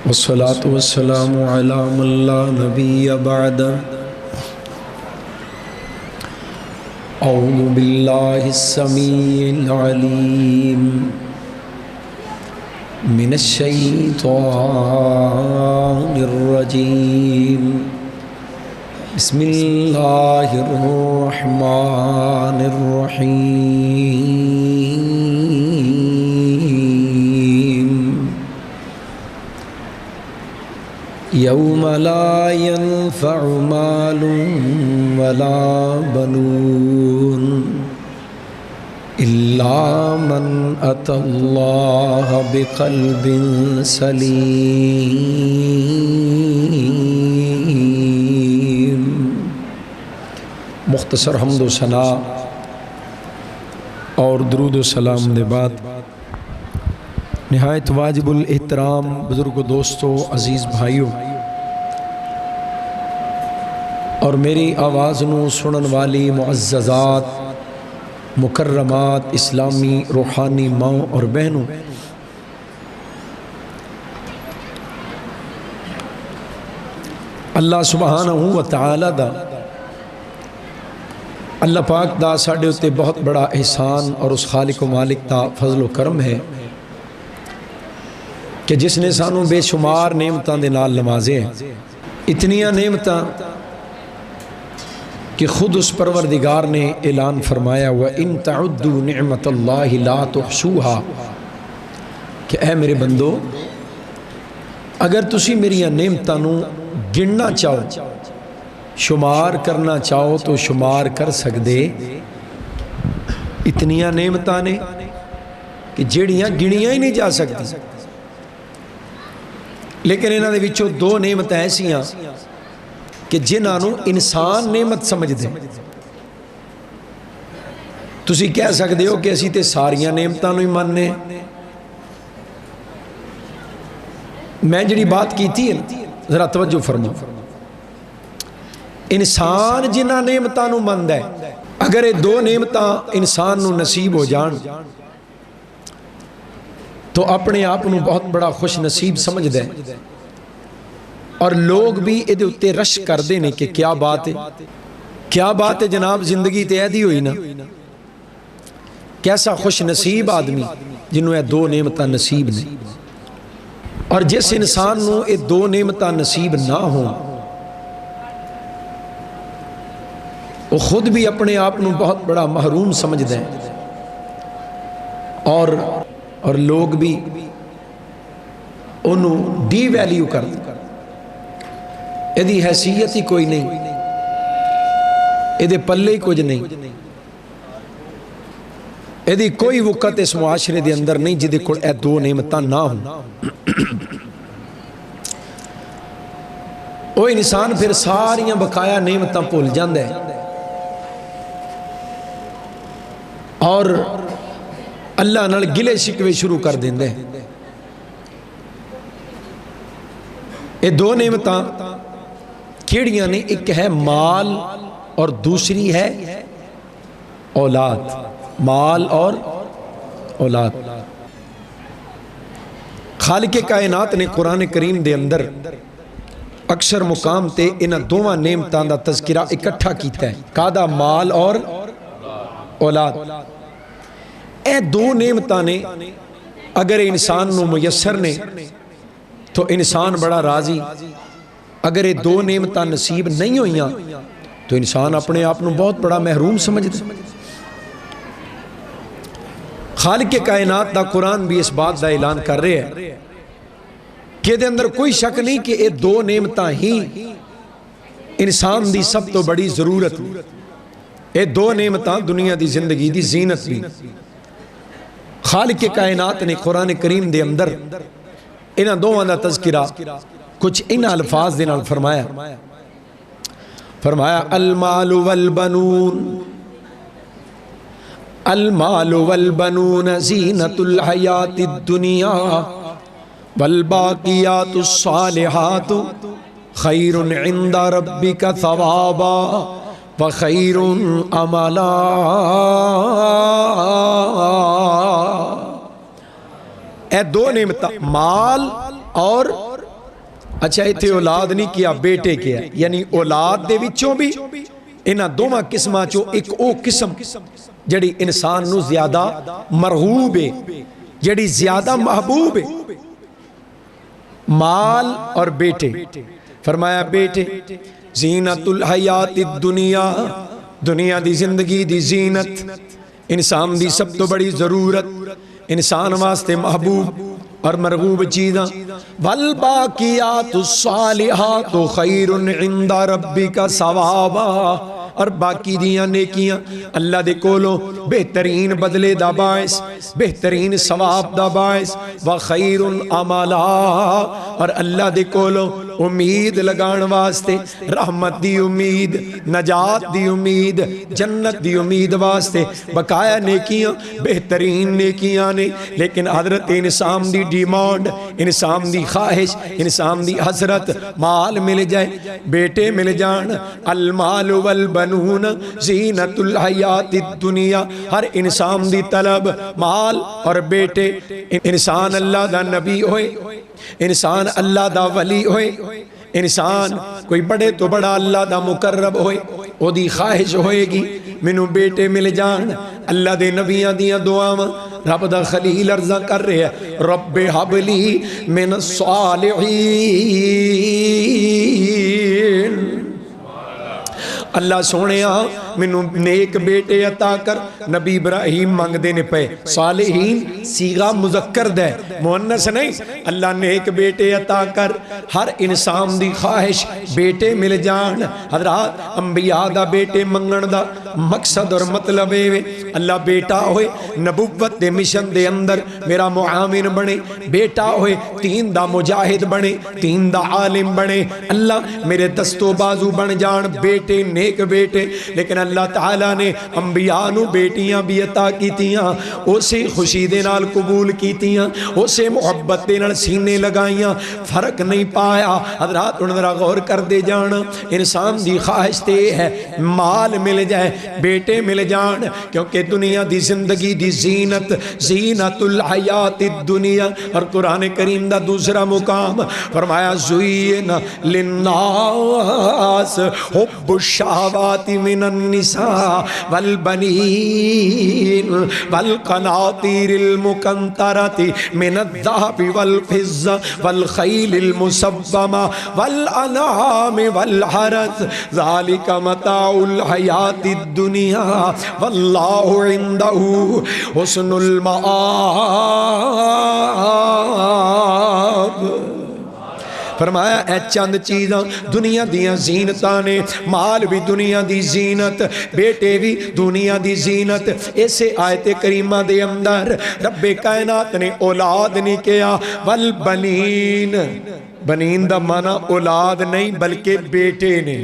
والصلاة والسلام على من لا نبي بعد أعوذ بالله السميع العليم من الشيطان الرجيم بسم الله الرحمن الرحيم يوم لا ينفع مال ولا بنون إلا من أتى الله بقلب سليم. مختصر حمد و ثنا اور درود و سلام دے بعد نہایت واجب الاحترام بزرگ دوستو، عزیز بھائیو اور میری آواز نو سنن والی معززات مکرمات اسلامی روحانی ماں اور بہنوں، اللہ سبحانہ و تعالی دا اللہ پاک دا ساڑھے اتے بہت بڑا احسان اور اس خالق و مالک دا فضل و کرم ہے کہ جس نے سانوں بے شمار نعمتاں دے نال نوازے ہیں، اتنیاں نعمتاں کہ خود اس پروردگار نے اعلان فرمایا وَإِن تَعُدُّوا نِعْمَةَ اللَّهِ لَا تُحْصُوهَا، کہ اے میرے بندو اگر تسی میری نعمتاں نو گننا چاہو، شمار کرنا چاہو تو شمار کر سکدے اتنیاں نعمتاں نے کہ جڑیاں گنیاں ہی نہیں جا سکتی. لیکن انہاں دے وچوں دو نعمتاں ایسیاں کہ جنہاں نو انسان نعمت سمجھ دے. تسی کہہ سکدے ہو کہ اسی تے ساریاں نعمتاں نو ہی مننے. میں جڑی بات کیتی ہے ذرا توجہ فرماؤ، انسان جنہاں نعمتاں نو مند ہے، اگر یہ دو نعمتاں انسان نو نصیب ہو جان تو اپنے آپ نو بہت بڑا خوش نصیب سمجھ دے، اور لوگ بھی ادھے اتے رش کر دینے کہ کیا بات ہے، کیا بات ہے جناب، زندگی تے ایدی ہوئی نا، کیسا خوش نصیب آدمی جنہوں یہ دو نعمتاں نصیب نہیں. اور جس انسان نو یہ دو نعمتاں نصیب نہ ہوں وہ خود بھی اپنے آپ نو بہت بڑا محروم سمجھ دیں، اور لوگ بھی انہوں ڈی ویلیو کر دیں. ایدی حیثیت ہی کوئی نہیں، ایدے پلے ہی کچھ نہیں، ایدی کوئی وقت اس معاشرے دے اندر نہیں جدے کو اے دو نعمتاں نہ ہوں. وہ انسان پھر ساریاں بقایا نعمتاں بھول جاندے اور اللہ نال گلے شکوے شروع کر دیندے. یہ دو نعمتاں کیڑیاں نے، ایک ہے مال اور دوسری ہے اولاد. مال اور اولاد. خالق کائنات نے قرآن کریم دے اندر اکثر مقام تے انہاں دوواں نعمتاں دا تذکرہ اکٹھا کیتا ہے. کادا؟ مال اور اولاد. اے دو نعمتاں نے اگر انسان نو میسر نے تو انسان بڑا راضی، اگر یہ دو نعمتاں نصیب نہیں ہوئیاں تو انسان اپنے آپ نو بہت بڑا محروم سمجھ دے. خالق کائنات دا قرآن بھی اس بات دا اعلان کر رہے ہیں کہ دے اندر کوئی شک نہیں کہ یہ دو نعمتاں ہی انسان دی سب تو بڑی ضرورت. یہ دو نعمتاں دنیا دی زندگی دی زینت بھی. خالق کائنات نے قرآن کریم دے اندر انہاں دوواں دا تذکرہ کچھ انہاں الفاظ دے نال فرمایا المال والبنون، المال والبنون زینت الحیات الدنیا والباقیات الصالحات خیر عند ربک ثوابا وخیر عملا. اے دو نعمتاں مال اور اچھا ایتھے اولاد نہیں کیا بیٹے کیا، یعنی اولاد دے وچوں بھی انہاں دوواں قسماں چوں ایک او قسم جڑی انسان نو زیادہ مرغوب ہے، جڑی زیادہ محبوب ہے، مال اور بیٹے۔ فرمایا بیٹے زینت الحیات الدنیا، دنیا دی زندگی دی زینت، انسان دی سب تو بڑی ضرورت، انسان واسطے محبوب اور مرغوب چیزاں، والباقیات الصالحات خیر عند ربک ثوابا، اور باقی دیاں نیکیاں اللہ دے کولوں بہترین بدلے دا باعث، بہترین ثواب دا باعث، وخیر عملا، اور اللہ دے کولوں امید لگان واسطے، رحمت دی امید، نجات دی امید، جنت دی امید واسطے بقایا نیکیاں بہترین نیکیاں نے۔ لیکن حضرت انسان دی ڈیمانڈ، انسان دی خواہش، انسان دی حسرت مال مل جائے، بیٹے مل جان، المال والبنون زینت الحیات الدنیا، ہر انسان دی طلب مال اور بیٹے۔ انسان اللہ دا نبی ہوئے، انسان اللہ دا ولی ہوئے، انسان کوئی بڑے تو بڑا اللہ دا مقرب ہوئے، او دی خواہش ہوئے گی مینوں بیٹے مل جان۔ اللہ دے نبیاں دیاں دعاواں رب دا خلیل عرضہ کر رہے ہیں، رب حب لی من الصالحین، اللہ سونیا منو نیک بیٹے عطا کر۔ نبی ابراہیم مانگ دینے پہ، صالحین سیغہ مذکر دے مؤنث نہیں، اللہ نیک بیٹے عطا کر۔ ہر انسان دی خواہش بیٹے مل جان۔ حضرات انبیاء دا بیٹے منگن دا مقصد اور مطلب ہے اللہ بیٹا ہوئے نبوت دے مشن دے اندر میرا معاون بنے، بیٹا ہوئے دین دا مجاہد بنے، دین دا عالم بنے، اللہ میرے دست و بازو بن جان بیٹے نیک بیٹے۔ لیکن اللہ تعالیٰ نے انبیاء نو بیٹیاں بھی عطا کیتیاں، اسے خوشی دے نال قبول کیتیاں، اسے محبت دے نال سینے لگائیاں، فرق نہیں پایا۔ حضرات انہوں غور کر دے جانا، انسان دی خواہش تے ہے مال مل جائے، بیٹے مل جان، کیونکہ دنیا دی زندگی دی زینت، زینت الحیات الدنیا۔ اور قرآن کریم دا دوسرا مقام فرمایا زوین للناس حب الشہوات من النساء والبنین والقناطیر المقنطرۃ من الذهب والفضة والخیل المسومة والانعام والحرث ذلك متاع الحیات الدنیا واللہ عنده حسن المآب۔ فرمایا اے چند چیزاں دنیا دیاں زینتاں نے، مال بھی دنیا دی زینت، بیٹے بھی دنیا دی زینت۔ اسے آیت کریمہ دے اندر رب کائنات نے اولاد نہیں کیا، والبنین، بنین دا معنی اولاد نہیں بلکہ بیٹے نے۔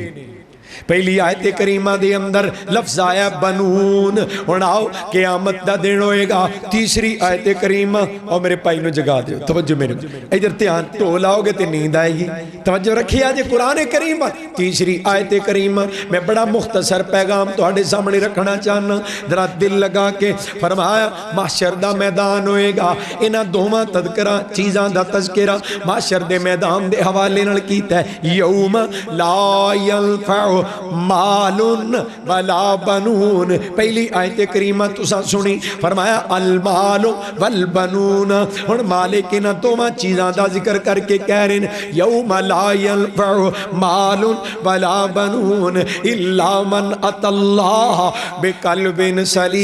پہلی آیت کریمہ دے اندر لفظ آیا بنون، اڑاؤ قیامت دا دن ہوئے گا۔ تیسری آیت کریمہ، اور میرے پائی نو جگا دیو، توجہ میرے ادھر تیان تو لاؤ گے تے نیند آئے گی، توجہ رکھیں آج قرآن کریمہ تیسری آیت کریمہ۔ میں بڑا مختصر پیغام تو آڑے سامنے رکھنا چاہنا، ذرا دل لگا کے۔ فرمایا محشر دا میدان ہوئے گا، انہاں دوواں تذکرہ چیزاں دا تذکرہ محشر دے میدان دے حوالے نال کیتا ہے، یوم لا ینفع مال ولا بنون۔ پہلی آیت کریمہ تسا سنی، فرمایا المال والبنون، اور مالک نہ دوواں چیزاں دا ذکر کر کے کہہ رہے ہیں یوم لا ینفع مال ولا بنون الا من اتی اللہ بقلب سلیم۔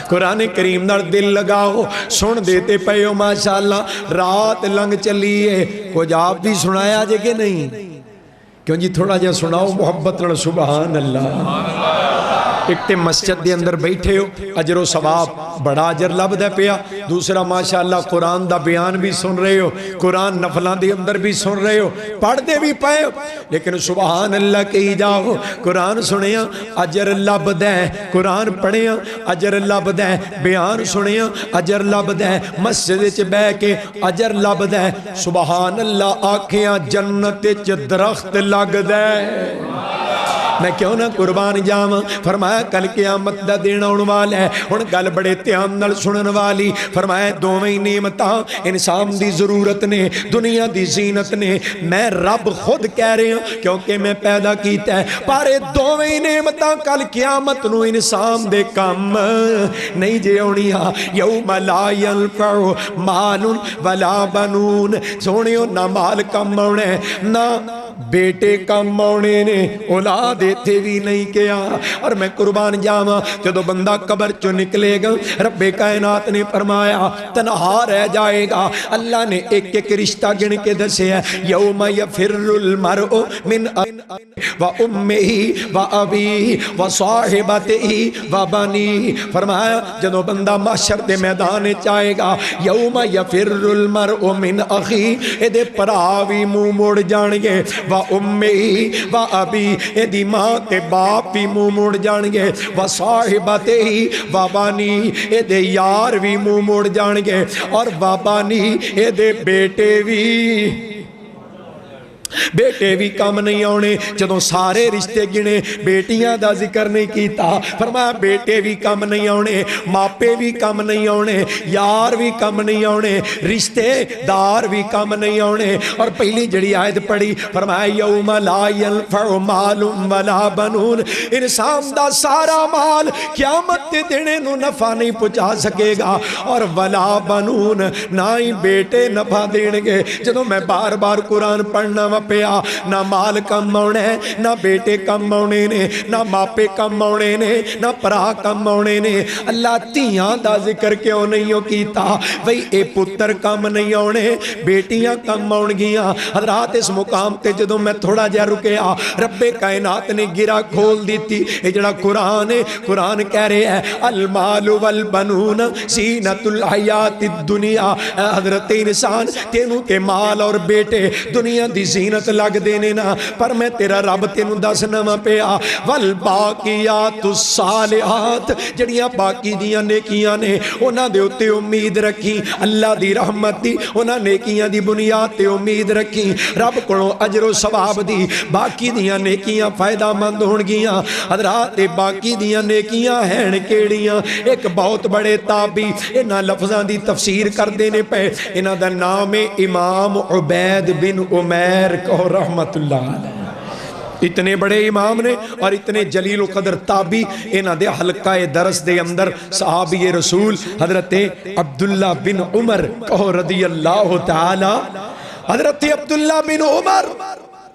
قرآن کریم نال دل لگاؤ، سن دیتے پے ہو ماشاءاللہ۔ رات لنگ چلیے، کچھ آپ بھی سنایا جے کہ نہیں؟ کیوں جی تھوڑا جا سناؤ محبت نال سبحان اللہ۔ ایک تے مسجد دے اندر بیٹھے ہو، اجر و ثواب بڑا اجر لب دے پیا، دوسرا ماشاءاللہ قرآن دا بیان بھی سن رہے ہو، قرآن نفلان دے اندر بھی سن رہے ہو، پڑھ دے بھی پائے ہو، لیکن سبحان اللہ کہی جاؤ۔ قرآن سنیاں اجر لب دے، قرآن پڑھیاں اجر لب دے، بیان سنیاں اجر لب دے، مسجد چ بے کے اجر لب دے، سبحان اللہ آکھیاں جنت چ درخت لگ دے۔ میں کیوں نہ قربان جاواں فرمایا کل قیامت دا دن آن والا ہے ہن گل بڑے دھیان نال سنن والی فرمایا دوویں نعمتاں انسان دی ضرورت نے دنیا دی زینت نے میں رب خود کہہ رہا ہوں کیونکہ میں پیدا کیتا ہے پر دوویں نعمتاں کل قیامت نو انسان دے کم نہیں جے ہونیاں یوم لا ینفع مال ولا بنون سونیو نہ مال کم آنا ہے نہ بیٹے کم آنے نے اولاد ایتھے بھی نہیں کیا اور میں قربان جاواں جدو بندہ قبر چو نکلے گا رب کائنات نے فرمایا تنہا رہ جائے گا اللہ نے ایک ایک رشتہ گن کے دسے ہے یوم یفر المرء من و امہی و ابی و صاحبتہی و بنی فرمایا جدو بندہ محشر دے میدان چاہے گا یوم یفر المرء من اخی دے پراوی منہ موڑ جان گے و امی و ابی اے دی ماں تے باپ بھی منہ موڑ جان گے و صاحبتے ہی و بانی اے دے یار بھی منہ موڑ جان گے اور و بانی اے دے بیٹے بھی کم نہیں آنے جدوں سارے رشتے گنے بیٹیاں دا ذکر نہیں کیتا فرمایا بیٹے بھی کم نہیں آنے ماپے بھی کم نہیں آنے یار بھی کم نہیں آنے رشتے دار بھی کم نہیں آنے اور پہلی جڑی آیت پڑھی فرمایا یوم لا ینفع مال ولا بنون انسان دا سارا مال قیامت دے دن نو نفع نہیں پہنچا سکے گا اور ولا بنون نہ ہی بیٹے نفع دین گے جدوں میں بار بار قرآن پڑھنا پیا نہ مال کم آنے نہ بیٹے کم آنے نے نہ ماپے کم آنے نے نہ پرا کم آنے نے اللہ تیاں دا ذکر کیوں نہیں ہو کیتا وہی اے پتر کم نہیں آنے بیٹیاں کم آن گیاں حضرات اس مقام تے جدوں میں تھوڑا جا رکیا رب کائنات نے گرا کھول دیتی اے جڑا قرآن ہے قرآن کہہ رہے ہیں المال والبنون زینت الحیات الدنیا حضرت انسان تینوں تے مال اور بیٹے دنیا دی زینت لگ دینے نا پر میں تیرا رب تینوں دسنا وا پیا والباقیات الصالحات جڑیاں باقی دیاں نیکیاں نے انہاں دے اوتے امید رکھی اللہ دی رحمت دی انہاں نیکیاں دی بنیاد تے امید رکھی رب کولوں اجر و ثواب دی باقی دیاں نیکیاں فائدہ مند ہون گیاں حضرات باقی دیاں نیکیاں ہیں کیڑیاں ایک بہت بڑے تابعی انہاں لفظاں دی تفسیر کر دینے پہ انہاں دا نام امام عبید بن عمیر کہو رحمت اللہ علیہ اتنے بڑے امام نے اور اتنے جلیل و قدر تابعی انہاں دے حلقہ درس دے اندر صحابی رسول حضرت عبداللہ بن عمر کہو رضی اللہ تعالی حضرت عبداللہ بن عمر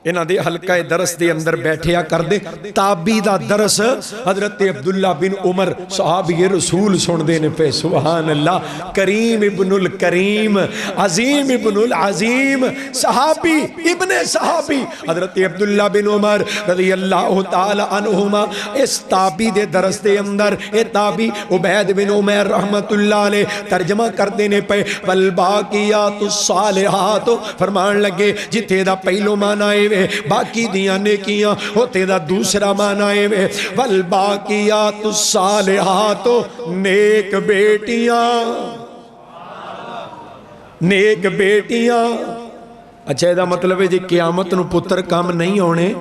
انہاں دے حلقہ درس دے اندر بیٹھیا کر دے تابعی دا درس حضرت عبداللہ بن عمر صحابی رسول سن دینے پہ سبحان اللہ کریم ابن الکریم عظیم ابن العظیم صحابی ابن صحابی حضرت عبداللہ بن عمر رضی اللہ تعالی عنہما اس تابعی دے درس دے اندر اے تابعی عبید بن عمر رحمت اللہ علیہ ترجمہ کر دینے پہ والباقیات الصالحات فرمان لگے جتے دا پہلو معنی باقی دیاں نیکیاں ہوتے دا دوسرا معنی ہے والباقیات الصالحات نیک بیٹیاں اچھا یہ دا مطلب ہے جی قیامت نو پتر کام نہیں ہونے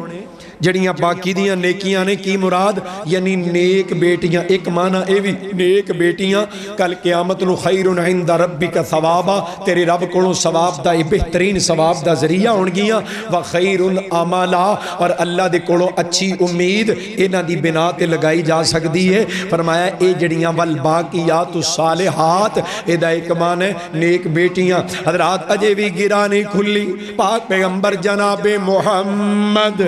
جڑیاں باقی دیاں نیکیاں نے کی مراد یعنی نیک بیٹیاں ایک معنی اے بھی نیک بیٹیاں کل قیامت نو خیر عند ربک ثوابا تیرے رب کولوں ثواب دا بہترین ثواب دا ذریعہ ہون گیاں و خیر عملا اور اللہ دے کولوں اچھی امید انہاں دی بنا تے لگائی جا سکدی ہے فرمایا اے جڑیاں والباقیات الصالحات اے دا ایک معنی نیک بیٹیاں حضرات اجے بھی گرا نہیں کھلی پاک پیغمبر جناب محمد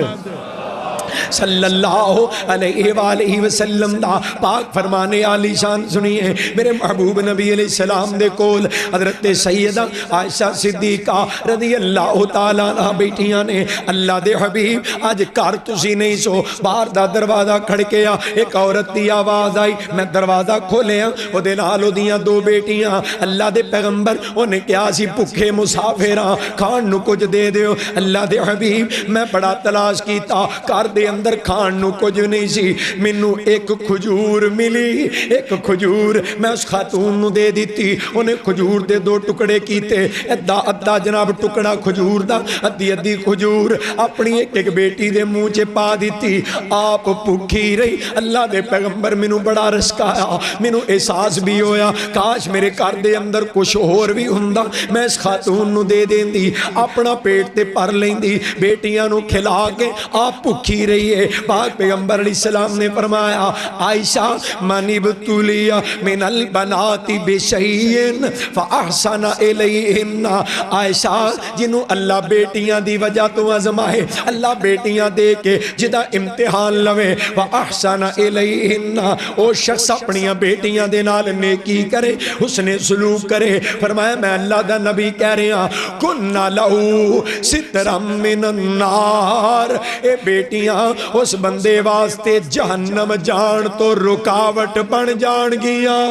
صلی اللہ علیہ وآلہ وسلم دا پاک فرمانے عالی شان سنیے میرے محبوب نبی علیہ السلام دے کول حضرت سیدہ عائشہ صدیقہ رضی اللہ تعالیٰ عنہ بیٹیاں نے اللہ دے حبیب آج کار تسی نہیں سو باہر دا دروازہ کھڑکیا ایک عورت دی آواز آئی میں دروازہ کھولیا وہ دے نالو دیاں دو بیٹیاں اللہ دے پیغمبر انہیں کیا سی پکھے مسافرہ کھان نو کچھ دے دیو اللہ دے حبیب میں بڑا تلاش کیتا کار دے دے اندر کھان نو کچھ نہیں سی، مینوں ایک کھجور ملی، ایک کھجور میں اس خاتون نو دے دیتی، انہیں کھجور دے 2 ٹکڑے کیتے، ادھا جناب ٹکڑا کھجور دا، ادھی کھجور اپنی ایک بیٹی دے منہ چے پا دیتی، آپ بھوکھی رہی۔ اللہ دے پیغمبر مینوں بڑا رسکایا، مینوں احساس بھی ہویا کاش میرے گھر دے اندر کچھ اور بھی ہوندا، میں اس خاتون نو دے دیندی، اپنا پیٹ تے پر لیندی، بیٹیاں نو کھلا کے آپ بھوکھی رہی ہے۔ پاک پیغمبر علیہ السلام نے فرمایا عائشہ من ابتلی من البنات بشیء فاحسن الیہن، عائشہ جنوں اللہ بیٹیاں دی وجہ تو آزمائے، اللہ بیٹیاں دے کے جدا امتحان لوے، فاحسن الیہن او شخص اپنیاں بیٹیاں دے نال نیکی کرے، حسن سلوک کرے۔ فرمایا میں اللہ دا نبی کہہ رہا کننا لہو سترم من النار، اے بیٹیاں اس بندے واسطے جہنم جان تو رکاوٹ بن جان گیاں۔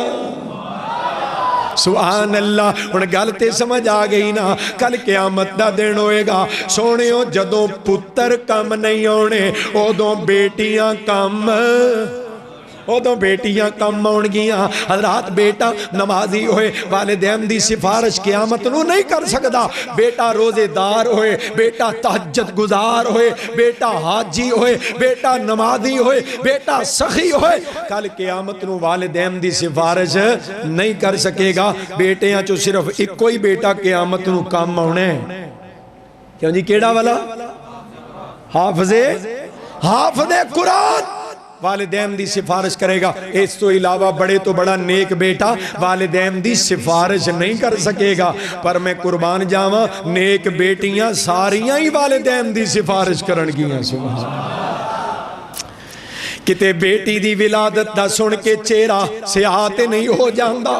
سبحان اللہ۔ ہن گل تے سمجھ آ گئی نا، کل قیامت دا دن ہوئے گا سونےو، جدوں پتر کم نہیں ہونے اودوں بیٹیاں کم، ادوں بیٹیاں کم آن گیاں۔ حضرات بیٹا نمازی ہوئے والدین دی سفارش قیامت نو نہیں کر سکدا، بیٹا روزے دار ہوئے، بیٹا تہجد گزار ہوئے، بیٹا حاجی ہوئے، بیٹا نمازی ہوئے، بیٹا سخی ہوئے، کل قیامت نو والدین دی سفارش نہیں کر سکے گا۔ بیٹیاں چو صرف ایک کوئی بیٹا قیامت نو کم آنے، کیوں جی کیڑا والا؟ حافظ قرآن والدین دی سفارش کرے گا، اس تو علاوہ بڑے تو بڑا نیک بیٹا والدین دی سفارش نہیں کر سکے گا۔ پر میں قربان جاواں نیک بیٹیاں ساریاں ہی والدین دی سفارش کرن گیاں۔ کتے بیٹی دی ولادت دا سن کے چہرہ سیاہ تے نہیں ہو جاندا،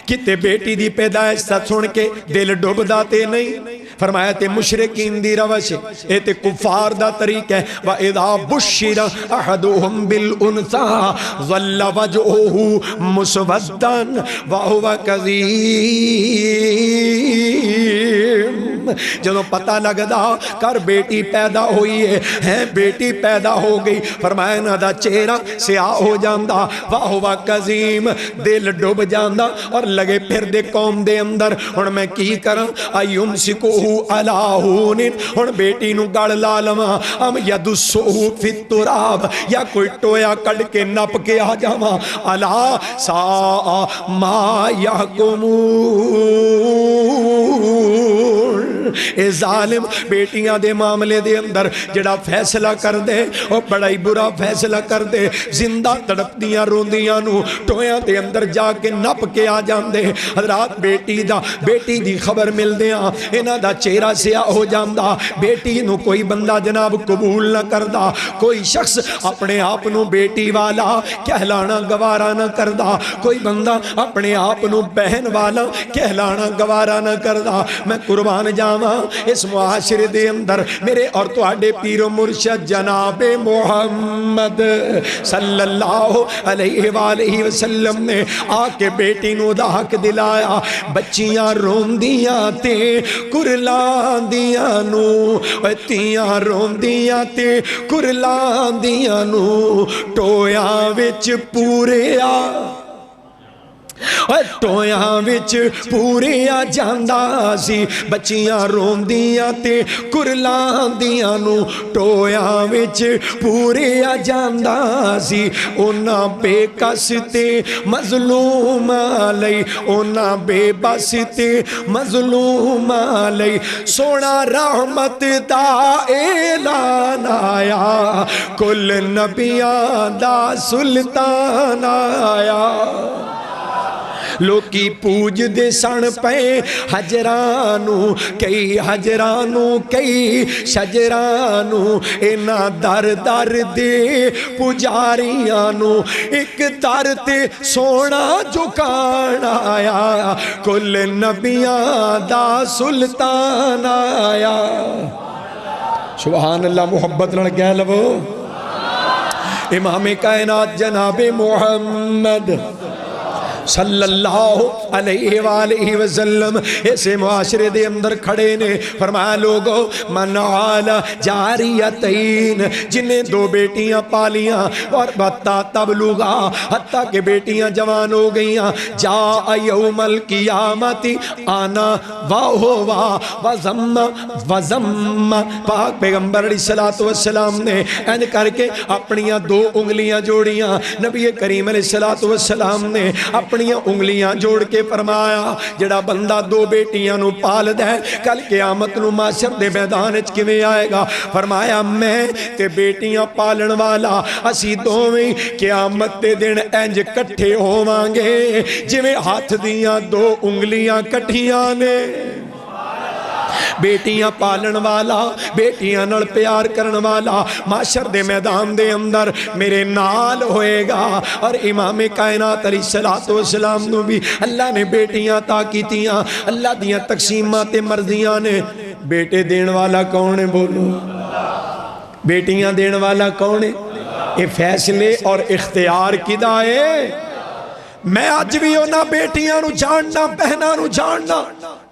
کتے بیٹی دی پیدائش دا سن کے دل ڈوبدا تے نہیں۔ فرمایا تے مشرکین دی روش ہے، تے کفار دا طریق ہے۔ وَإِذَا بُشِّرَ أَحَدُهُمْ بِالْأُنْثَى ظَلَّ وَجْهُهُ مُسْوَدًّا وَهُوَ كَظِيمٌ، جدوں پتہ لگدا کر بیٹی پیدا ہوئی ہے بیٹی پیدا ہو گئی، فرمایا انہاں دا چہرہ سیاہ ہو جاندا، وَهُوَ كَظِيمٌ، دل ڈوب جاندا اور لگے پھر دے قوم دے اندر ہن میں کی کراں، اَيُمْسِكُهُ عَلَىٰ هُونٍ، ہن بیٹی نو گڑ لا لواں، ام يَدُسُّهُ فِي التُّرَابِ، یا کوئی ٹویا کڈ کے نپ کے آ جاواں۔ الا ساء ما يحكمون، اے ظالم بیٹیاں دے معاملے دے اندر جڑا فیصلہ کر دے وہ بڑا ہی برا فیصلہ کر دے، زندہ تڑپدیاں روندیاں نو ٹویاں دے اندر جا کے نپ کے آ جاندے۔ حضرات بیٹی دی خبر مل دیاں انہاں دا چہرہ سیاہ ہو جاندا، بیٹی نو کوئی بندہ جناب قبول نہ کردا، کوئی شخص اپنے آپ نو بیٹی والا کہلانا گوارا نہ کردا، کوئی بندہ اپنے آپ نو بہن والا کہلانا گوارا نہ کردا۔ میں قربان جاواں اس معاشرے دے اندر میرے اور تواڈے پیر و مرشد جناب محمد صلی اللہ علیہ وآلہ وسلم نے آ کے بیٹی نو دا حق دلایا۔ بچیاں روندیاں تے کرلاندیاں نو، بچیاں روندیاں تے کرلاندیاں نو، ٹویاں وچ پورے آ ٹویاں وچ پورے آ جاندا سی، بچیاں روندیاں تے کرلاندیاں نو، ٹویاں وچ پورے آ جاندا سی۔ اونا بے کس تے مظلوم لئی، اونا بے بس تے مظلوم لئی، سونا رحمت دا اعلان آیا، کل نبیاں دا سلطان آیا۔ لوکی پوج دے سن پے حجرانو، کئی حجرانو کئی شجرانو، اینا در در دے پجاریانو، ایک در تے سونا جھکان آیا، کل نبیاں دا سلطان آیا۔ سبحان اللہ، محبت لڑ کہہ لو امام کائنات جناب محمد صلی اللہ علیہ وآلہ وسلم اسے معاشرے دے اندر کھڑے نے، فرمایا لوگو من عال جاریتین، جنہیں دو بیٹیاں پالیاں اور بتا تبلغا، حتیٰ کہ بیٹیاں جوان ہو گئیاں، جا یوم القیامت آنا واہوا وزم وزم، پاک پیغمبر علیہ السلام نے اینج کر کے اپنیاں دو انگلیاں جوڑیاں، نبی کریم علیہ السلام نے اپنیاں انگلیاں جوڑ کے فرمایا جڑا بندہ دو بیٹیاں نو پال دے کل قیامت نو معاشر دے میدان وچ کیویں آئے گا؟ فرمایا میں تے بیٹیاں پالن والا اسی دوویں قیامت دے دن انج کٹھے ہوواں گے جویں ہاتھ دیاں دو انگلیاں کٹھیاں نے۔ بیٹیاں پالن والا، بیٹیاں نال پیار کرن والا معاشر دے میدان دے اندر میرے نال ہوئے گا۔ اور امام کائنات علیہ السلام نو بھی اللہ نے بیٹیاں عطا کیتیاں، اللہ دیاں تقسیمات مرضیاں نے۔ بیٹے دین والا کون ہے بولو؟ بیٹیاں دین والا کون ہے؟ اے فیصلے اور اختیار کدا ہے؟ میں آج بھی ہونا بیٹیاں نو جاننا، بہناں نو جاننا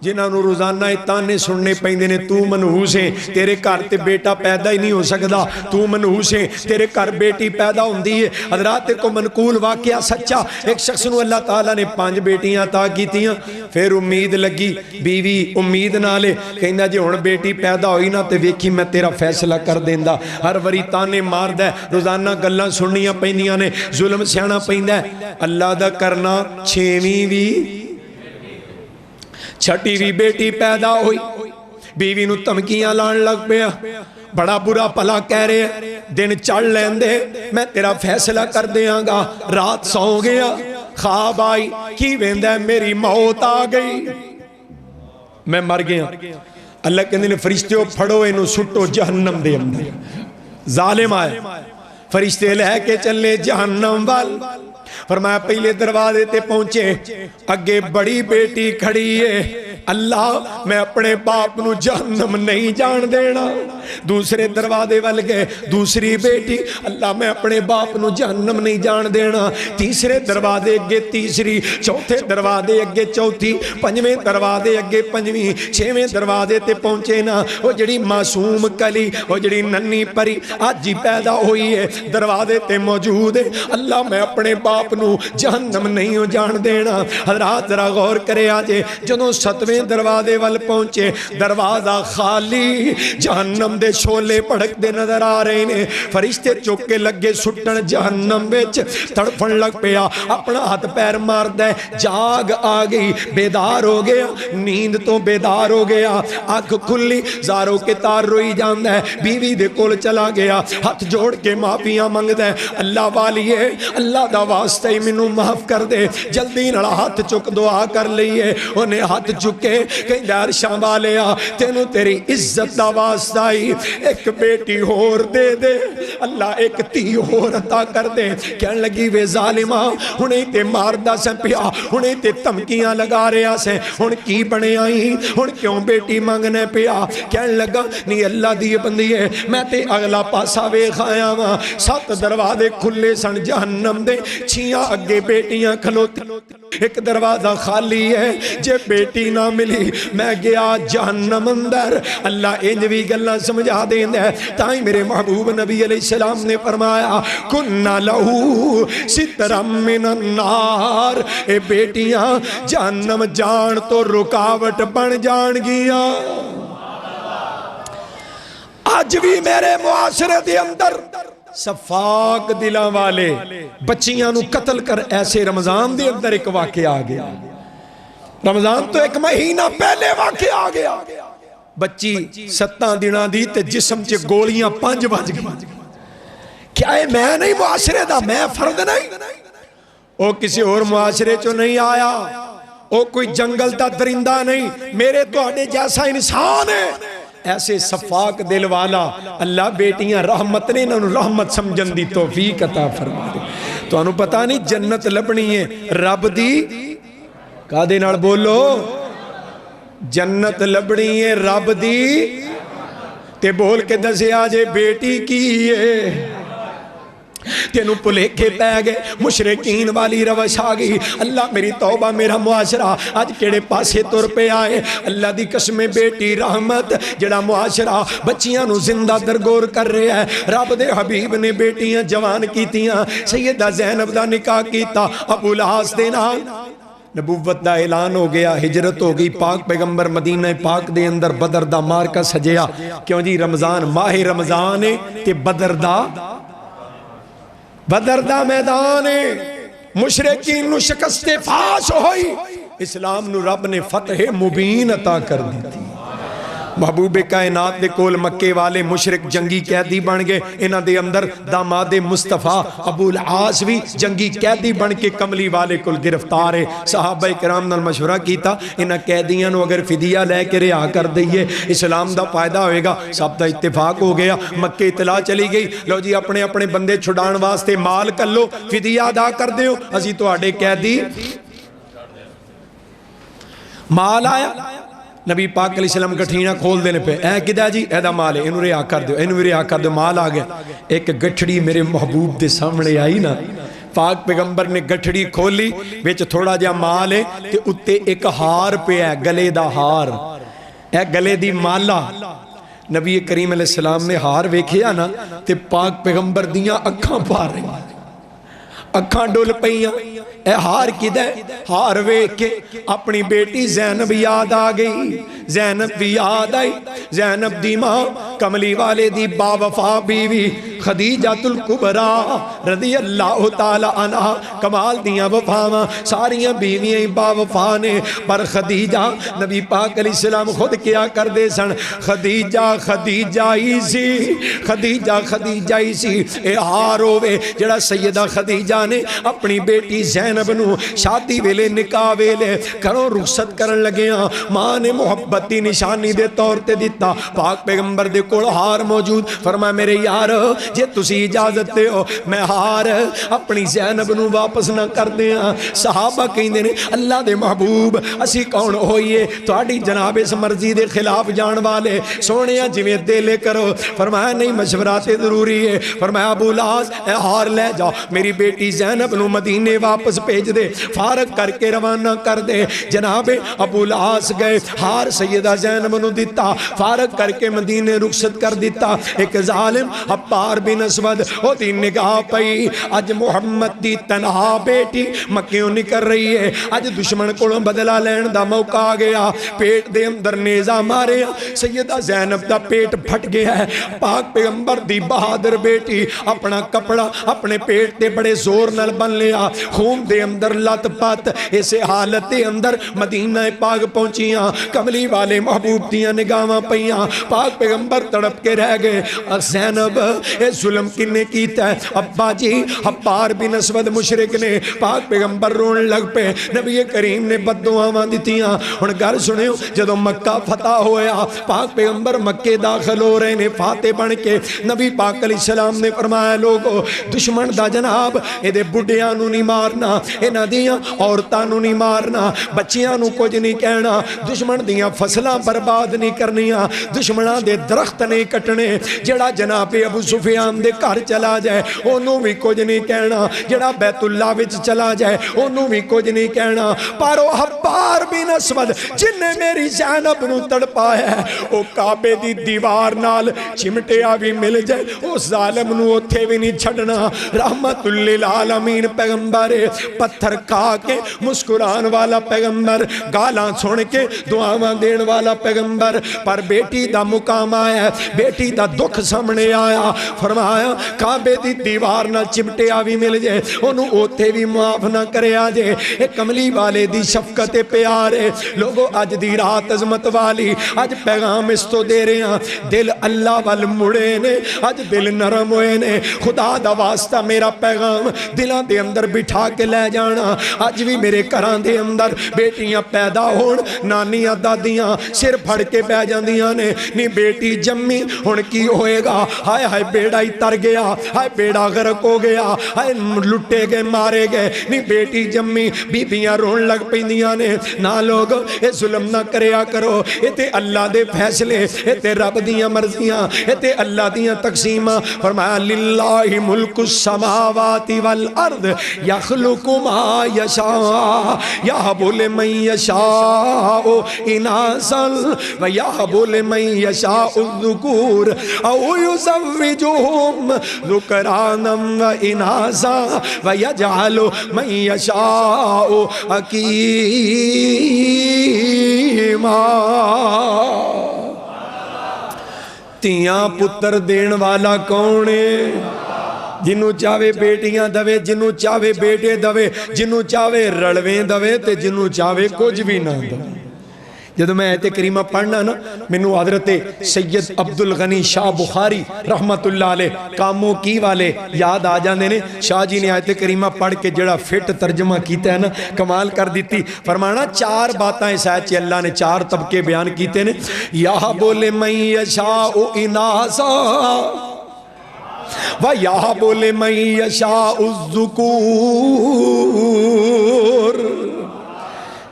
جنہاں نو روزانہ تانے سننے پیندے نے، تو منحوس ہے، تیرے گھر تے بیٹا پیدا ہی نہیں ہو سکدا، تو منحوس ہے، تیرے گھر بیٹی پیدا ہوندی ہے۔ حضرات کو منقول واقعہ سچا، ایک شخص نو اللہ تعالیٰ نے 5 بیٹیاں عطا کیتیاں، پھر امید لگی، بیوی امید نالے کہندا جے ہن بیٹی پیدا ہوئی نا تے ویکھی میں تیرا فیصلہ کر دیندا۔ ہر وری تانے ماردا ہے، روزانہ گلاں سننیاں پیندیاں نے، ظلم سہنا پیندا ہے۔ اللہ دا کرنا 6ویں بھی چھٹی بھی بیٹی پیدا ہوئی، بیوی نو تمکیاں لان لگ پیا، بڑا برا پلا کہہ رہے ہیں دن چڑھ لیندے میں تیرا فیصلہ کر دیاں گا۔ رات سو گیا، خواب آئی کی ویندا ہے میری موت آ گئی، میں مر گیا۔ اللہ کہندے نے فرشتیوں پھڑو اینو سٹو جہنم دے اندر۔ ظالم آئے، فرشتے لے کے چلے جہنم وال۔ فرمایا پہلے دروازے تے پہنچے، اگے بڑی بیٹی کھڑی ہے، اللہ میں اپنے باپ نو جہنم نہیں جان دینا۔ دوسرے دروازے وال گئے، دوسری بیٹی، اللہ میں اپنے باپ نو جہنم نہیں جان دینا۔ تیسرے دروازے اگے تیسری، چوتھے دروازے اگے چوتھی، 5ویں دروازے اگے 5ویں، 6ویں دروازے تے پہنچے نا، وہ جڑی معصوم کلی، وہ جڑی ننی پری آج ہی پیدا ہوئی ہے دروازے تے موجود ہے، اللہ میں اپنے باپ نو جہنم نہیں جان دینا۔ حضرات ذرا غور کرے آجے، جنہوں 7ویں دروازے وال پہنچے، دروازہ خالی، جہنم دے شولے پڑک دے نظر آ رہے نے۔ فرشتے چوکے لگے سٹن جہنم وچ، تڑپن لگ پیا، اپنا ہاتھ پیر مار دے، جاگ آ گئی، بیدار ہو گیا، نیند تو بیدار ہو گیا، آنکھ کھلی، زاروں کے تار روئی جاندہ ہے، بیوی دے کول چلا گیا، ہاتھ جوڑ کے معافیاں مانگ دے، اللہ والیے، اللہ دا واسطہ ہی منو معاف کر دے، جلدی نڑا ہاتھ چک دعا کر لئیے، انہیں ہاتھ چکے کہیں دار شاہ والیا تینوں تیری عزت دا واسطہ ہی ایک بیٹی ہور دے دے، اللہ ایک تی ہور عطا کر دے۔ کہنے لگی وے ظالمہ، انہیں تے ماردہ سے پیا، انہیں تے تمکیاں لگا رہا سے، ان کی بنے آئی، ان کیوں بیٹی مانگنے پیا؟ کہنے لگا نہیں اللہ دی بندی ہے، میں تے اگلا پاسا وے خایا ماں، 7 دروازے کھلے سن جہنم دے، 6 اگے بیٹیاں کھلوتی، ایک دروازہ خالی ہے، جے بیٹی نہ ملی میں گیا جہنم اندر۔ اللہ انج بھی گلہ سمجھا دیں دے، تائیں میرے محبوب نبی علیہ السلام نے فرمایا کننا لہو سترم من النار، اے بیٹیاں جہنم جان تو رکاوٹ بن جان گیا۔ آج بھی میرے معاشرے دے اندر صفاق دلاں والے بچیاں نو قتل کر ایسے رمضان دے اندر ایک واقعہ آ گیا، رمضان تو 1 مہینہ پہلے واقعہ آ گیا، بچی 7 دنوں دی تے جسم چے گولیاں 5 بج گئی۔ کیا ہے میں نہیں معاشرے دا، میں فرد نہیں، او کسی اور معاشرے چو نہیں آیا، او کوئی جنگل دا درندہ نہیں، میرے تو آنے جیسا انسان ہے۔ ایسے صفاق دل والا اللہ بیٹیاں رحمت نے انہوں رحمت سمجھن دی توفیق عطا فرما دے۔ تو انہوں پتہ نہیں جنت لبنی ہے رب دی کا دے نال بولو، جنت لبنی ہے رب دی تے بول کے دسے آجے بیٹی کی ہے، تینوں پلیکھے پہ گئے مشرکین والی روش آ گئی اللہ میری توبہ میرا معاشرہ آج کیڑے پاسے تر پہ آئے اللہ دی قسم بیٹی رحمت جڑا معاشرہ بچیاں نو زندہ درگور کر رہے ہیں رب دے حبیب نے بیٹیاں جوان کیتیاں سیدہ زینب دا نکاح کیتا ابو العاص دے نال نبوت دا اعلان ہو گیا ہجرت ہو گئی پاک پیغمبر مدینہ پاک دے اندر بدر دا مارکا سجیا کیوں جی رمضان ماہ رمضان ہے تے بدر دا میدان ہے مشرکین نو شکست فاش ہوئی اسلام نو رب نے فتح مبین عطا کر دی تھی محبوب کائنات دے کول مکے والے مشرک جنگی قیدی بن گئے انہاں دے اندر داماد مصطفیٰ ابو العاص بھی جنگی قیدی بن کے کملی والے کول گرفتار ہے صحابہ کرام نال مشورہ کیتا انہاں قیدیاں نو اگر فدیہ لے کے رہا کر دئیے اسلام دا فائدہ ہوئے گا سب دا اتفاق ہو گیا مکے اطلاع چلی گئی لو جی اپنے اپنے بندے چھڑان واسطے مال کر لو فدیہ ادا کر دیو اسی تو آڑے قیدی مال آیا نبی پاک علیہ السلام گٹھینا کھول دینے پہ اے کدہ جی اے دا مال ہے انہوں رہا کر دو مال آگئے ایک گٹھڑی میرے محبوب دے سامنے آئی نا پاک پیغمبر نے گٹھڑی کھولی بیچ تھوڑا جا مال ہے تے اتے ایک ہار پہ ہے گلے دا ہار اے گلے دی مالا نبی کریم علیہ السلام نے ہار ویکھیا نا تے پاک پیغمبر دیاں اکھاں پا رہی اکھاں ڈول پئیاں اے ہار کدہ ہار ویکھ کے اپنی بیٹی زینب یاد آ گئی زینب بھی یاد آئی زینب دی ماں کملی والے دی با وفا بیوی خدیجۃ الکبریٰ رضی اللہ تعالی عنہ کمال دیاں وفاواں ساریاں بیویاں با وفا نے پر خدیجہ نبی پاک علیہ السلام خود کیا کر دے سن خدیجہ ہی سی اے ہار ہوئے جڑا سیدہ خدیجہ نے اپنی بیٹی زینب نو شادی ویلے نکاح ویلے کرو رخصت کرن لگیاں ماں نے محبتی نشانی دے طور تے دیتا پاک پیغمبر دے کول ہار موجود فرمایا میرے یار جے تسی اجازت دے ہو میں ہار اپنی زینب نو واپس نہ کر دیاں صحابہ کہندے نے اللہ دے محبوب اسی کون ہوئیے تہاڈی جناب اس مرضی دے خلاف جان والے سونیا جویں دلے کرو فرمایا نہیں مشورہ تے ضروری ہے فرمایا ابو العاص اے ہار لے جاؤ میری بیٹی زینب نو مدینے واپس بھیج دے فارغ کر کے روانہ کر دے جناب ابو العاص گئے ہار سیدہ زینب نو دیتا فارغ کر کے مدینے رخصت کر دیتا ایک ظالم عبار بن اسود او دی نگاہ پئی اج محمد دی تنہا بیٹی مکیوں نکل رہی ہے اج دشمن کو بدلہ لین دا موقع آ گیا پیٹ دے اندر نیزہ مارے سیدہ زینب دا پیٹ پھٹ گیا ہے پاک پیغمبر دی بہادر بیٹی اپنا کپڑا اپنے پیٹ دے بڑے زور نال بن لیا خون دے اندر لت پت اسے حالت دے اندر مدینہ پاک پہنچیاں کملی والے محبوب دیاں نگاہاں پئیاں پاک پیغمبر تڑپ کے رہ گئے زینب اے ظلم کنے کیتا ہے ابا جی عبار بن اسود مشرک نے پاک پیغمبر رون لگ پہ نبی کریم نے بد دعاواں دتیاں ہن گل سنیو جدوں مکہ فتح ہویا پاک پیغمبر مکے داخل ہو رہے نے فاتح بن کے نبی پاک علیہ السلام نے فرمایا لوگو دشمن دا جناب اے دے بڈیاں نو نہیں مارنا انہاں دیاں عورتاں نو نہیں مارنا بچیاں نو کچھ نہیں کہنا دشمن دیاں فصلاں برباد نہیں کرنیاں دشمناں دے درخت نہیں کٹنے جڑا جناب ابو سفیان دے گھر چلا جائے انہوں بھی کچھ نہیں کہنا جڑا بیت اللہ وچ چلا جائے انہوں بھی کچھ نہیں کہنا پر وہ عبار بن اسود جن نے میری زینب نو تڑپایا ہے وہ کعبے دی دیوار نال چمٹیا بھی مل جائے وہ ظالم نو اتھے بھی نہیں چھڑنا رحمت للعالمین پیغمبر پتھر کھا کے مسکران والا پیغمبر گالاں سن کے دعاواں دین والا پیغمبر پر بیٹی دا مقام آیا بیٹی دا دکھ سامنے آیا فرمایا کعبے دی دیوار نہ چمٹیا بھی مل جائے انہوں اوتے بھی معاف نہ کرے آجے ایک کملی والے دی شفقت پیارے لوگو اج دی رات عظمت والی اج پیغام اس تو دے رہے ہیں دل اللہ وال مڑے نے اج دل نرم ہوئے نے خدا دا واسطہ میرا پیغام دلان دے اندر بٹھا کے لے جانا اج بھی میرے گھران دے اندر بیٹیاں پیدا ہون نانیاں دادیاں سر پھڑ کے بہ جاندیاں نے نی بیٹی جمی ہن کی ہوئے گا ہائے ہائے بیڑا ہی تر گیا ہائے بیڑا غرق ہو گیا ہائے لٹے گئے مارے گئے نہیں بیٹی جمی بیبیاں رون لگ پیندیاں نے نہ لوگ اے ظلم نہ کریا کرو اے تے اللہ دے فیصلے اے تے رب دیاں مرضیاں اے تے اللہ دیاں تقسیماں فرمایا للہ ملک السماوات والارض یخلق ما یشاء یہب لمن یشاء اناسا ویہب لمن یشاء الذکور او یزوجہم ذکرانا واناسا ویجعل من یشاء حکیما تیاں پتر دین والا کون ہے جنہوں چاہے بیٹیاں دوے جنہوں چاہے بیٹے دوے جنہوں چاہے رڑویں دوے تے جنہوں چاہے کچھ بھی نہ دوے جب میں آیت کریمہ پڑھنا نا منو حضرت سید عبدالغنی شاہ بخاری رحمت اللہ علیہ کاموں کی والے یاد آ جاندے نے شاہ جی نے آیت کریمہ پڑھ کے جڑا فٹ ترجمہ کیتا ہے نا کمال کر دیتی فرمانا 4 باتاں اس آیت چی اللہ نے 4 طبقے بیان کیتے نے یَحْبُ لِمَن یَشَاءُ اِنَاسًا وَيَحْبُ لِمَن یَشَاءُ الذُّکُورَ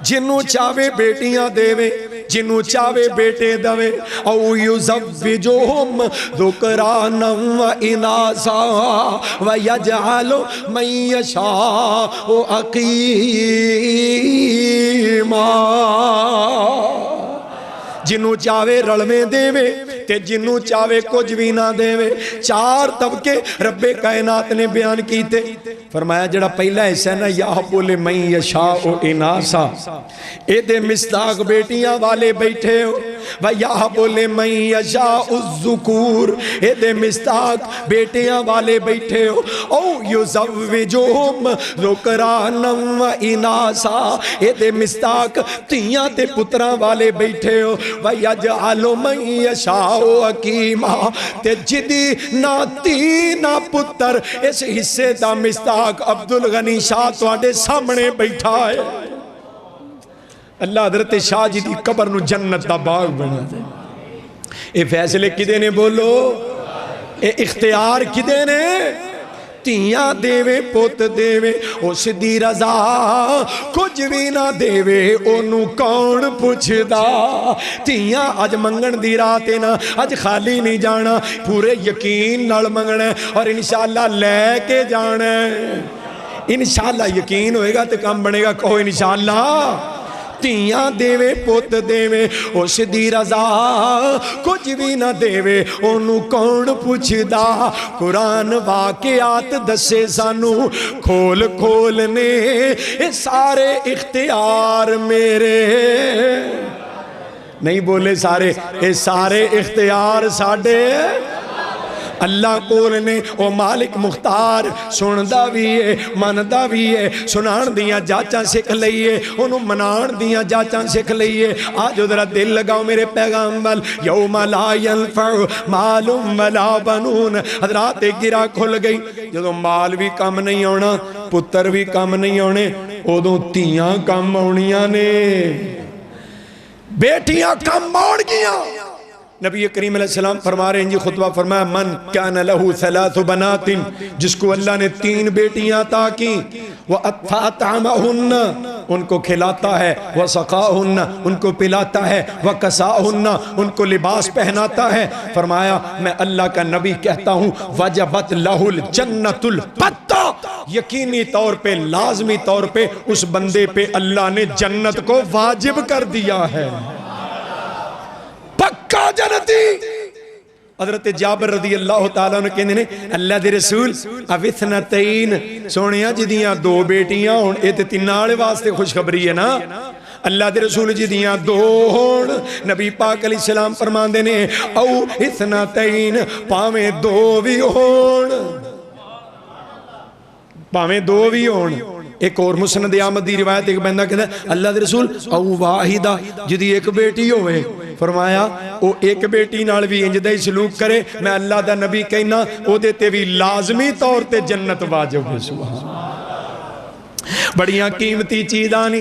جنہوں چاہے بیٹیاں دیوے جنہوں چاہے بیٹے دوے او یزوجہم ذکرانا واناسا ویجعل من یشاء حکیما جنہوں چاہے رلویں دیوے تے جنہوں چاہے کچھ بھی نہ دیوے 4 طبقے رب کائنات نے بیان کیتے فرمایا جڑا پہلا حصہ ہے نا یَحْبُ لِمَن یَشَاءُ اناسا اے دے مصداق بیٹیاں والے بیٹھے ہو وَيَحْبُ لِمَن یَشَاءُ الذُّکُور اے دے مصداق بیٹیاں والے بیٹھے ہو او یُزَوِّجُہُم ذُکْرَانًا وَإِنَاسًا اے دے مصداق تیاں تے پتراں والے بیٹھے ہو وَيَجْعَلُ مَن یَشَاءُ حَکِیمًا تے جدی نہ تی نہ پتر اس حصے دا مصداق عبدالغنی شاہ تواڈے سامنے بیٹھا ہے اللہ حضرت شاہ جی دی قبر نو جنت دا باغ بنا دے اے فیصلے کدے نے بولو اے اختیار کدے نے تیاں دیوے پوت دیوے اس دی رضا کچھ بھی نہ دیوے انو کون پوچھدا تیاں آج منگن دی راتے نا آج خالی نہیں جانا پورے یقین نال منگنا اور انشاءاللہ لے کے جانا انشاءاللہ یقین ہوئے گا تو کام بنے گا کہو انشاءاللہ تیاں دیوے پوت دیوے اس دی رضا کچھ بھی نہ دیوے انو کون پوچھدا قرآن واقعات دسے سانو کھول کھولنے سارے اختیار میرے نہیں بولے سارے سارے اختیار ساڑے اللہ کول نے او مالک مختار سندا بھی ہے ماندا بھی ہے سنان دیاں جاچاں سکھ لئیے انہوں منان دیاں جاچاں سکھ لئیے آج ادھرا دل لگاؤ میرے پیغام وال یوم لا ینفع مال ولا بنون حضرات ایک گرا کھل گئی جدو مال بھی کم نہیں ہونا پتر بھی کم نہیں ہونے ادھوں تیاں کم ہونیاں نے بیٹیاں کم ہون گیاں نبی کریم علیہ السلام فرما رہے ہیں جی خطبہ فرمایا من کان لہو 3 بنات جس کو اللہ نے 3 بیٹیاں عطا کی وَأَطْعَمَهُنَّ ان کو کھلاتا ہے وَسَقَاهُنَّ ان کو پلاتا ہے وَكَسَاهُنَّ ان کو لباس پہناتا ہے فرمایا میں اللہ کا نبی کہتا ہوں وَجَبَتْ لَهُ الْجَنَّةُ الْبَتَّ یقینی طور پہ لازمی طور پہ اس بندے پہ اللہ نے جنت کو واجب کر دیا ہے پکا جنتی حضرت جابر رضی اللہ تعالیٰ نے کہنے نے اللہ دے رسول اوثنتین سونیاں جدیاں 2 بیٹیاں ہون اے تے 3 آلے واسطے خوشخبری ہے نا اللہ دے رسول جدیاں 2 ہون نبی پاک علیہ السلام فرمان دینے او اثنتین پاویں 2 بھی ہون پاویں 2 بھی ہون ایک اور مسند احمد دی روایت ایک بندہ کہتا ہے اللہ دے رسول او واحدہ جدی ایک بیٹی ہوئے فرمایا او ایک بیٹی نال بھی انج دے سلوک کرے میں اللہ دا نبی کہنا او دیتے بھی لازمی طور تے جنت واجب ہے سبحان بڑیاں قیمتی چیز آنی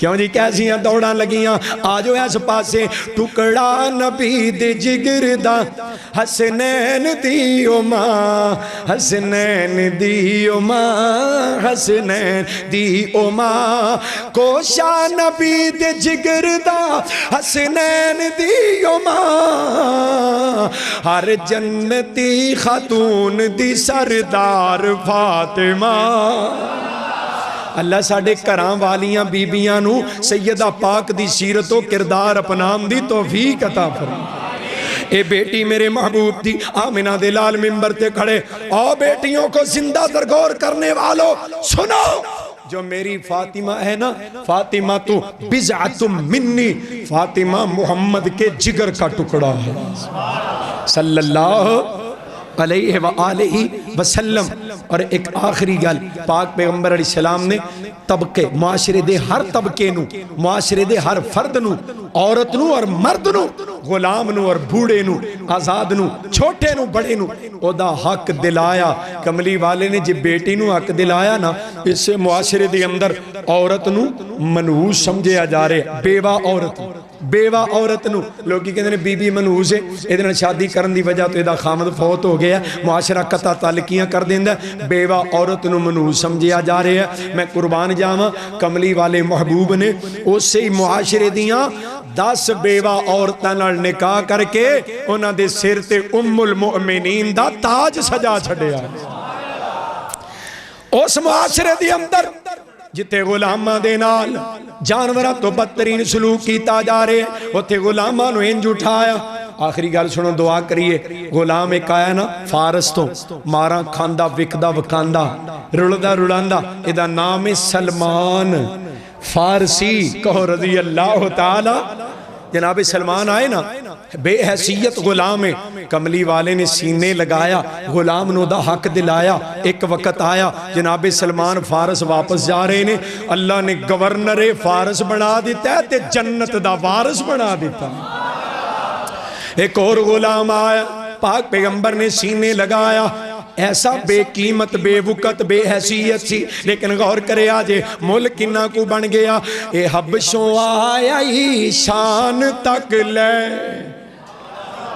کیوں جی کیسیاں دوڑاں لگیاں آجو اس پاسے ٹکڑا نبی دے جگر دا حسنین دیو ماں حسنین دیو ماں حسنین دیو ماں کوشا نبی دے جگر دا حسنین دیو ماں ہر جنتی خاتون دی سردار فاطمہ اللہ ساڑھے کرام والیاں بیبیاں نو سیدہ پاک دی سیرت و کردار اپنام دی توفیق عطا فرمائے اے بیٹی میرے محبوب دی آمنہ دے لال ممبر تے کھڑے او بیٹیوں کو زندہ درگور کرنے والو سنو جو میری فاطمہ ہے نا فاطمہ تو بضعۃ منی فاطمہ محمد کے جگر کا ٹکڑا ہے صلی اللہ علیہ وآلہ وسلم اور ایک آخری گل پاک پیغمبر علیہ السلام نے طبقے معاشرے دے ہر طبقے نو معاشرے دے ہر فرد نو عورت نو اور مرد نو غلام نو اور بھوڑے نو آزاد نو چھوٹے نو بڑے نو او دا حق دلایا کملی والے نے جب بیٹی نو حق دلایا نا اس سے معاشرے دے اندر عورت نو منحوس سمجھے جا رہے بیوہ عورت نو لوگی کہتے ہیں بی بی منحوس ہے ادھر شادی کرن دی وجہ تو ادھا خامد فوت ہو گیا معاشرہ قطع تعلقیاں کر دیندہ بیوہ عورت نو منحوس سمجھے جا رہے ہیں میں قربان جاواں کملی والے محبوب نے اس سے معاشرے دیاں 10 بیوہ عورتاں نال نکاح کر کے انہاں دے سر تے ام المؤمنین دا تاج سجا چھڑیا اس معاشرے دی اندر جتے غلامہ دے نال جانورہ تو بدترین سلوک کیتا جا رہے ہیں وہ تھے غلامہ نو انج اٹھایا آخری گال سنو دعا کریے غلام ایک آیا نا فارس تو مارا کھاندہ وکدہ وکاندہ رلدہ رلاندہ ادھا نام سلمان فارسی کہو رضی اللہ تعالی جناب سلمان آئے نا بے حیثیت غلام کملی والے نے سینے لگایا غلام نو دا حق دلایا ایک وقت آیا جناب سلمان فارس واپس جا رہے نے اللہ نے گورنر فارس بنا دیتا ہے تے جنت دا وارث بنا دیتا ایک اور غلام آیا پاک پیغمبر نے سینے لگایا ایسا بے قیمت بے وقت بے حیثیت سی لیکن غور کرے آجے ملک انہا کو بن گیا اے حبشوں آیا ہی شان تک لے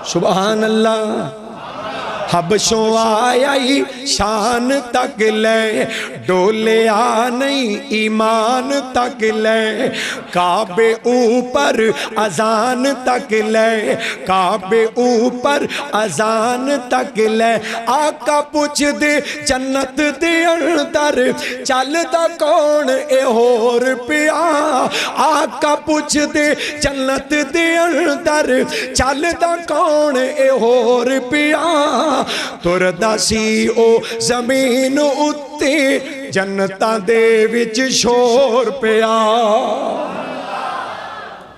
سبحان اللہ حبشوں آیا ہی شان تک لے ڈولیا نہیں ایمان تک لے کعبے اوپر اذان تک لے کعبے اوپر اذان تک لے آقا پوچھ دے جنت دے اندر چل دا کون اے ہور پیا آقا پوچھ دے جنت دے اندر چل دا کون اے ہور پیا تردہ سی او زمین اتے جنتاں دے وچ شور پیا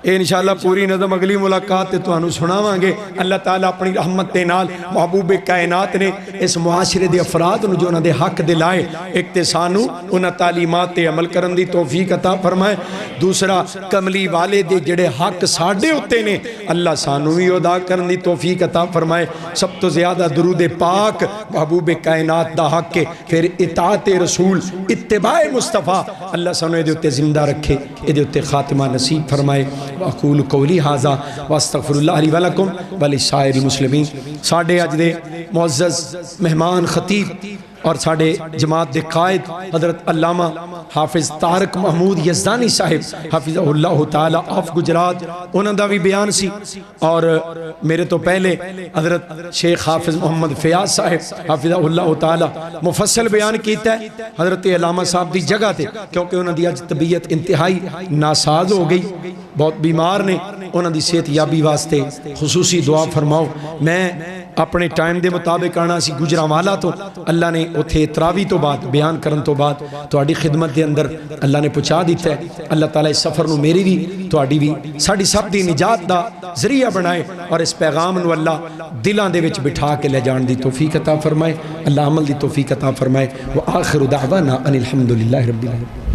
انشاءاللہ پوری نظم اگلی ملاقات تو انہوں سناواں گے اللہ تعالیٰ اپنی رحمت دے نال محبوب کائنات نے اس معاشرے دے افراد انہوں جو انہوں دے حق دلائے ایک تے سانو انہوں تعلیمات تے عمل کرن دی توفیق عطا فرمائے دوسرا کملی والے دے جڑے حق ساڑھے ہوتے نے اللہ سانو ہی ادا کرن دی توفیق عطا فرمائے سب تو زیادہ درود پاک محبوب کائنات دا حق کے پھر اطاعت رسول اتباع مصطفیٰ اللہ سانو دے ہوتے زندہ رکھے دے ہوتے خاتمہ نصیب فرمائے وَأَقُولُ قَوْلِي هَذَا وَأَسْتَغْفِرُ اللَّهَ لِي وَلَكُمْ وَلِسَائِرِ الْمُسْلِمِينَ ساڑھے اج دے معزز مہمان خطیب اور ساڑھے جماعت دے قائد حضرت علامہ حافظ طارق محمود یزدانی صاحب حافظ اللہ تعالیٰ آف گجرات انہوں دا بھی بیان سی اور میرے تو پہلے حضرت شیخ حافظ محمد فیاض صاحب حافظ اللہ تعالیٰ مفصل بیان کیتا ہے حضرت علامہ صاحب دی جگہ تے کیونکہ انہوں دی آج طبیعت انتہائی ناساز ہو گئی بہت بیمار نے انہوں دی صحت یابی واسطے خصوصی دعا فرماؤ میں اپنے ٹائم دے مطابق آنا سی گجرانوالا تو اللہ نے اتھے تراوی تو بعد بیان کرن تو بعد تو آڑی خدمت دے اندر اللہ نے پہنچا دیتا ہے اللہ تعالیٰ اس سفر نو میری بھی تو آڑی بھی ساڑی سب دی نجات دا ذریعہ بنائے اور اس پیغام نو اللہ دلان دے وچ بٹھا کے لے جان دی توفیق عطا فرمائے اللہ عمل دی توفیق عطا فرمائے وآخر دعوانا ان الحمدللہ رب العالمین